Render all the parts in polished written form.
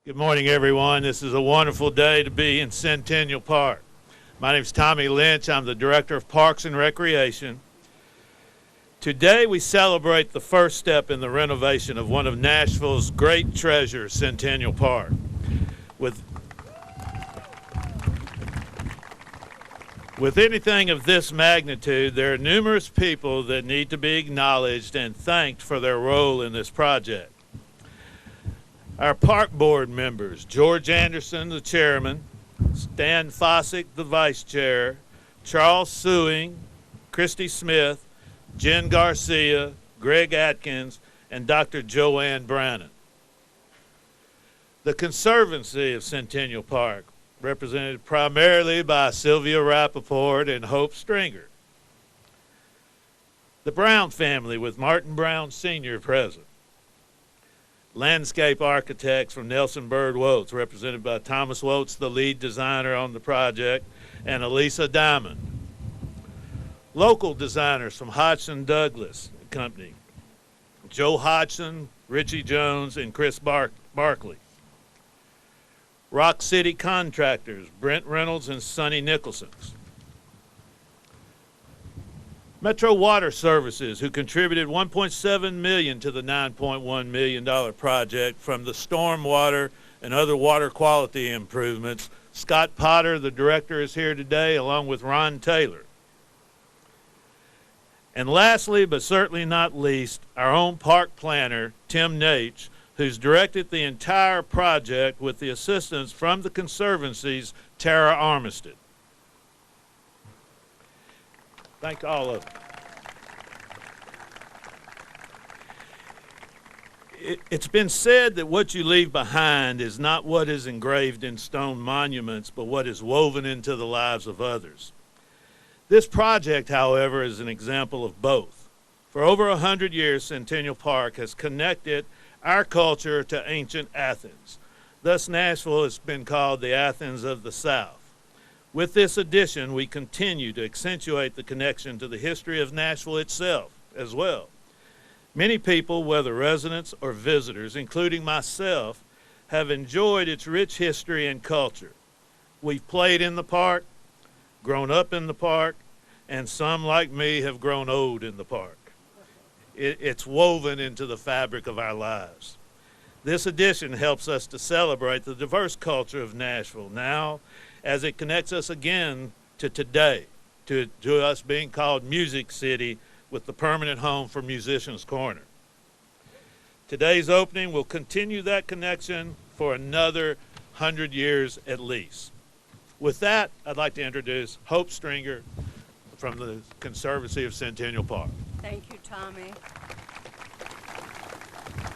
Good morning, everyone. This is a wonderful day to be in Centennial Park. My name is Tommy Lynch. I'm the Director of Parks and Recreation. Today we celebrate the first step in the renovation of one of Nashville's great treasures, Centennial Park. With anything of this magnitude, there are numerous people that need to be acknowledged and thanked for their role in this project. Our park board members, George Anderson, the chairman, Stan Fossick, the vice chair, Charles Sewing, Christy Smith, Jen Garcia, Greg Atkins, and Dr. Joanne Brannon. The Conservancy of Centennial Park, represented primarily by Sylvia Rappaport and Hope Stringer. The Brown family with Martin Brown Sr. present. Landscape architects from Nelson Bird Woltz, represented by Thomas Woltz, the lead designer on the project, and Elisa Diamond. Local designers from Hodgson Douglas Company, Joe Hodgson, Richie Jones, and Chris Barkley. Rock City contractors, Brent Reynolds and Sonny Nicholson. Metro Water Services, who contributed $1.7 million to the $9.1 million project from the stormwater and other water quality improvements. Scott Potter, the director, is here today, along with Ron Taylor. And lastly, but certainly not least, our own park planner, Tim Naich, who's directed the entire project with the assistance from the Conservancy's Tara Armistead. Thank all of you. It's been said that what you leave behind is not what is engraved in stone monuments, but what is woven into the lives of others. This project, however, is an example of both. For over 100 years, Centennial Park has connected our culture to ancient Athens. Thus, Nashville has been called the Athens of the South. With this addition, we continue to accentuate the connection to the history of Nashville itself as well. Many people, whether residents or visitors, including myself, have enjoyed its rich history and culture. We've played in the park, grown up in the park, and some, like me, have grown old in the park. It's woven into the fabric of our lives. This addition helps us to celebrate the diverse culture of Nashville now, as it connects us again to today, to us being called Music City with the permanent home for Musicians Corner. Today's opening will continue that connection for another 100 years at least. With that, I'd like to introduce Hope Stringer from the Conservancy of Centennial Park. Thank you, Tommy.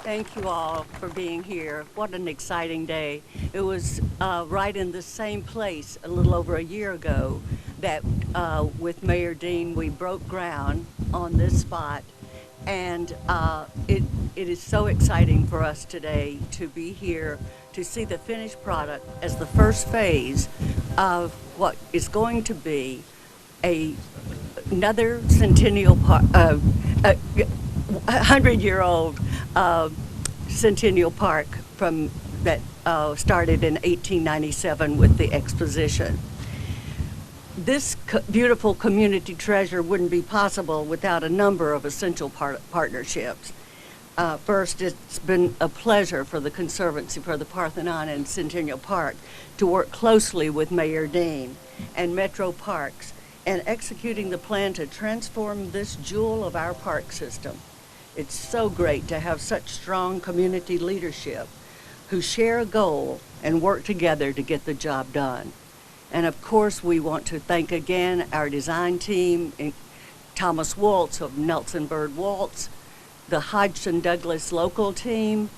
Thank you all for being here. What an exciting day. It was right in the same place a little over a year ago that with Mayor Dean we broke ground on this spot, and it is so exciting for us today to be here to see the finished product as the first phase of what is going to be another Centennial Park, 100-year-old Centennial Park from that started in 1897 with the exposition. This beautiful community treasure wouldn't be possible without a number of essential partnerships. First, it's been a pleasure for the Conservancy, for the Parthenon and Centennial Park, to work closely with Mayor Dean and Metro Parks and executing the plan to transform this jewel of our park system. It's so great to have such strong community leadership who share a goal and work together to get the job done. And of course, we want to thank again our design team, Thomas Woltz of Nelson Bird Woltz, the Hodgson Douglas local team,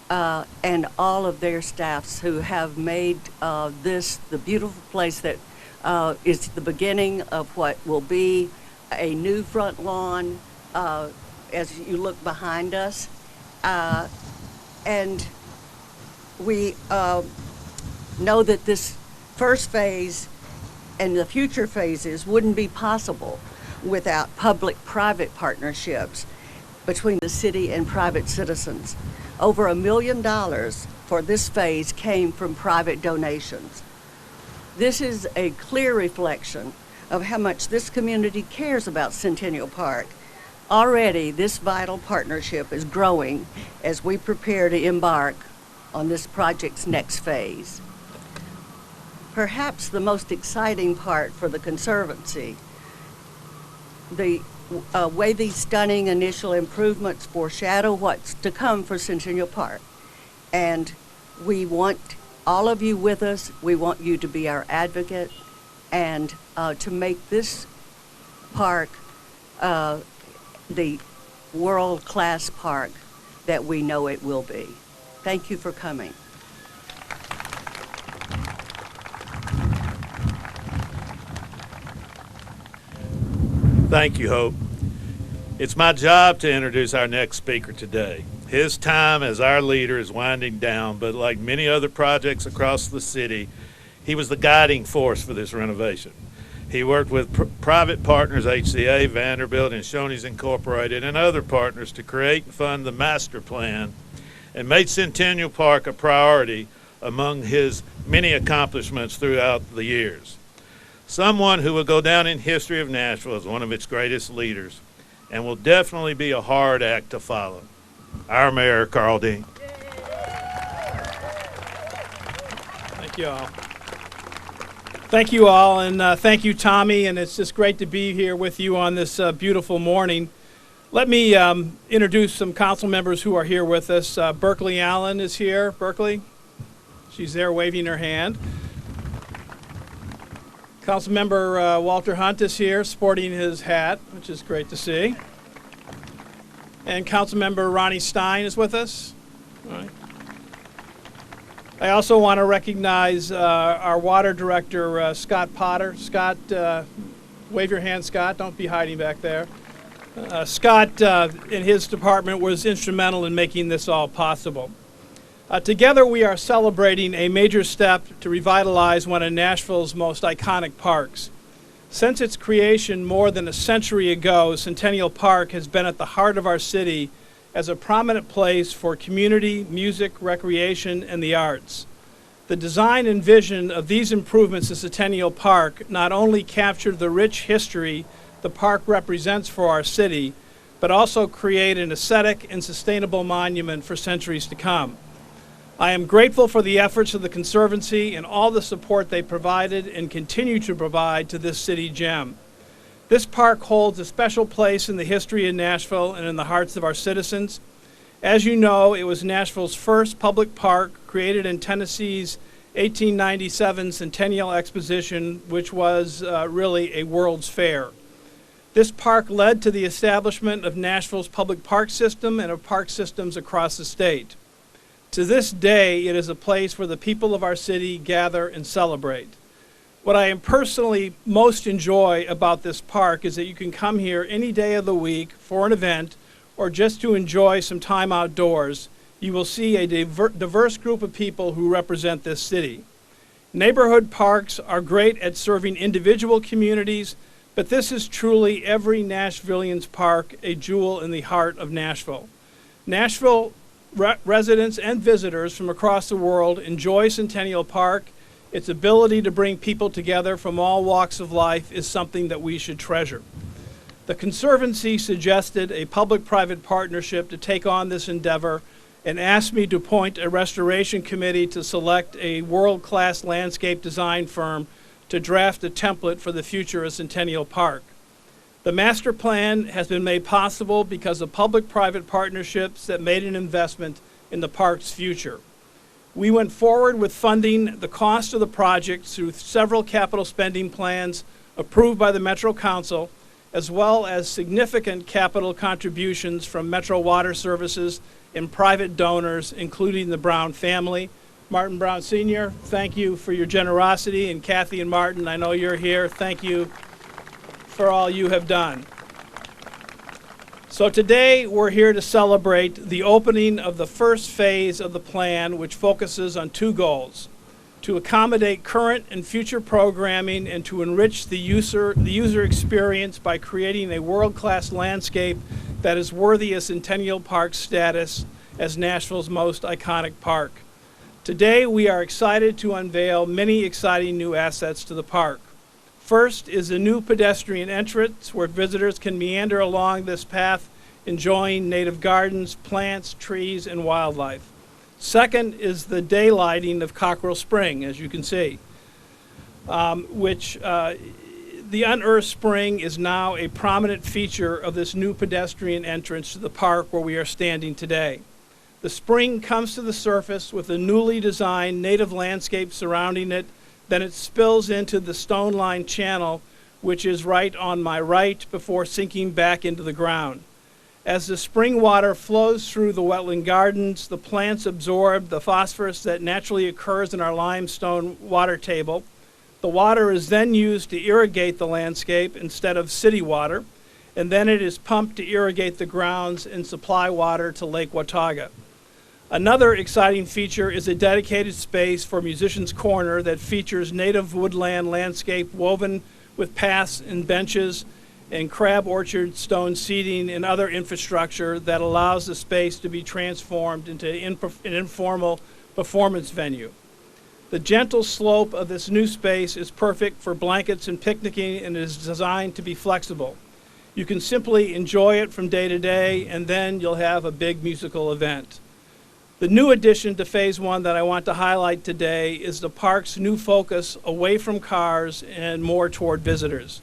and all of their staffs who have made this the beautiful place that is the beginning of what will be a new front lawn as you look behind us. And we know that this first phase and the future phases wouldn't be possible without public-private partnerships between the city and private citizens. Over $1 million for this phase came from private donations. This is a clear reflection of how much this community cares about Centennial Park. Already, this vital partnership is growing as we prepare to embark on this project's next phase. Perhaps the most exciting part for the Conservancy, the way these stunning initial improvements foreshadow what's to come for Centennial Park. And we want all of you with us. We want you to be our advocate and to make this park the world-class park that we know it will be. Thank you for coming. Thank you, Hope. It's my job to introduce our next speaker today. His time as our leader is winding down, but like many other projects across the city, he was the guiding force for this renovation. He worked with private partners, HCA, Vanderbilt, and Shoney's Incorporated, and other partners to create and fund the master plan and made Centennial Park a priority among his many accomplishments throughout the years. Someone who will go down in history of Nashville as one of its greatest leaders and will definitely be a hard act to follow. Our Mayor, Carl Dean. Thank you all. Thank you all, and thank you, Tommy, and it's just great to be here with you on this beautiful morning. Let me introduce some council members who are here with us. Berkeley Allen is here. Berkeley, she's there waving her hand. Councilmember Walter Hunt is here sporting his hat, which is great to see. And Councilmember Ronnie Stein is with us. All right. I also want to recognize our water director, Scott Potter. Scott, wave your hand, Scott. Don't be hiding back there. Scott, in his department, was instrumental in making this all possible. Together, we are celebrating a major step to revitalize one of Nashville's most iconic parks. Since its creation more than a century ago, Centennial Park has been at the heart of our city as a prominent place for community, music, recreation, and the arts. The design and vision of these improvements to Centennial Park not only captured the rich history the park represents for our city, but also create an aesthetic and sustainable monument for centuries to come. I am grateful for the efforts of the Conservancy and all the support they provided and continue to provide to this city gem. This park holds a special place in the history of Nashville and in the hearts of our citizens. As you know, it was Nashville's first public park, created in Tennessee's 1897 Centennial Exposition, which was really a World's Fair. This park led to the establishment of Nashville's public park system and of park systems across the state. To this day, it is a place where the people of our city gather and celebrate. What I am personally most enjoy about this park is that you can come here any day of the week for an event or just to enjoy some time outdoors. You will see a diverse group of people who represent this city. Neighborhood parks are great at serving individual communities, but this is truly every Nashvillian's park, a jewel in the heart of Nashville. Nashville residents and visitors from across the world enjoy Centennial Park. Its ability to bring people together from all walks of life is something that we should treasure. The Conservancy suggested a public-private partnership to take on this endeavor and asked me to appoint a restoration committee to select a world-class landscape design firm to draft a template for the future of Centennial Park. The master plan has been made possible because of public-private partnerships that made an investment in the park's future. We went forward with funding the cost of the project through several capital spending plans approved by the Metro Council, as well as significant capital contributions from Metro Water Services and private donors, including the Brown family. Martin Brown Sr., thank you for your generosity, and Kathy and Martin, I know you're here. Thank you for all you have done. So today we're here to celebrate the opening of the first phase of the plan, which focuses on two goals: to accommodate current and future programming and to enrich the user experience by creating a world-class landscape that is worthy of Centennial Park's status as Nashville's most iconic park. Today, we are excited to unveil many exciting new assets to the park. First is the new pedestrian entrance where visitors can meander along this path enjoying native gardens, plants, trees, and wildlife. Second is the daylighting of Cockrell Spring, as you can see, the unearthed spring is now a prominent feature of this new pedestrian entrance to the park where we are standing today. The spring comes to the surface with a newly designed native landscape surrounding it, then it spills into the stone-lined channel, which is right on my right, before sinking back into the ground. As the spring water flows through the wetland gardens, the plants absorb the phosphorus that naturally occurs in our limestone water table. The water is then used to irrigate the landscape instead of city water, and then it is pumped to irrigate the grounds and supply water to Lake Watauga. Another exciting feature is a dedicated space for Musicians Corner that features native woodland landscape woven with paths and benches and crab orchard stone seating and other infrastructure that allows the space to be transformed into an informal performance venue. The gentle slope of this new space is perfect for blankets and picnicking and is designed to be flexible. You can simply enjoy it from day to day, and then you'll have a big musical event. The new addition to Phase 1 that I want to highlight today is the park's new focus away from cars and more toward visitors.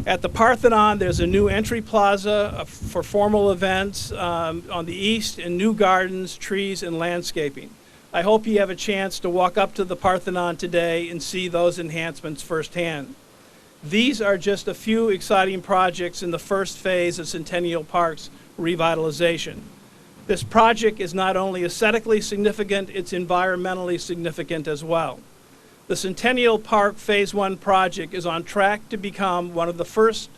At the Parthenon, there's a new entry plaza for formal events on the east, and new gardens, trees, and landscaping. I hope you have a chance to walk up to the Parthenon today and see those enhancements firsthand. These are just a few exciting projects in the first phase of Centennial Park's revitalization. This project is not only aesthetically significant, it's environmentally significant as well. The Centennial Park Phase 1 project is on track to become one of the first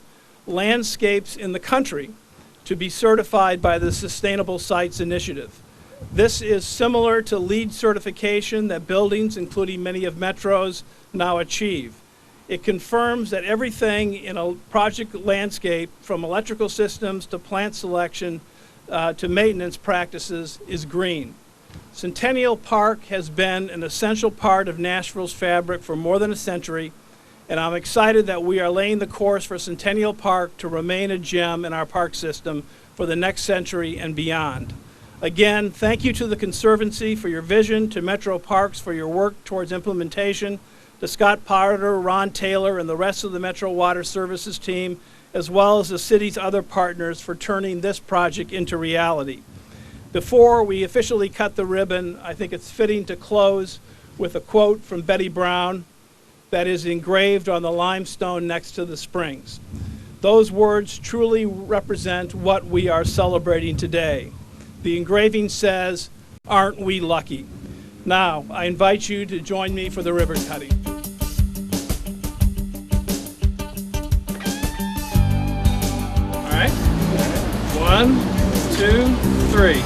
landscapes in the country to be certified by the Sustainable Sites Initiative. This is similar to LEED certification that buildings, including many of Metro's, now achieve. It confirms that everything in a project landscape, from electrical systems to plant selection to maintenance practices, is green. Centennial Park has been an essential part of Nashville's fabric for more than a century, and I'm excited that we are laying the course for Centennial Park to remain a gem in our park system for the next century and beyond. Again, thank you to the Conservancy for your vision, to Metro Parks for your work towards implementation, to Scott Potter, Ron Taylor, and the rest of the Metro Water Services team, as well as the city's other partners for turning this project into reality. Before we officially cut the ribbon, I think it's fitting to close with a quote from Betty Brown that is engraved on the limestone next to the springs. Those words truly represent what we are celebrating today. The engraving says, "Aren't we lucky?" Now, I invite you to join me for the ribbon cutting. All right, 1, 2, 3.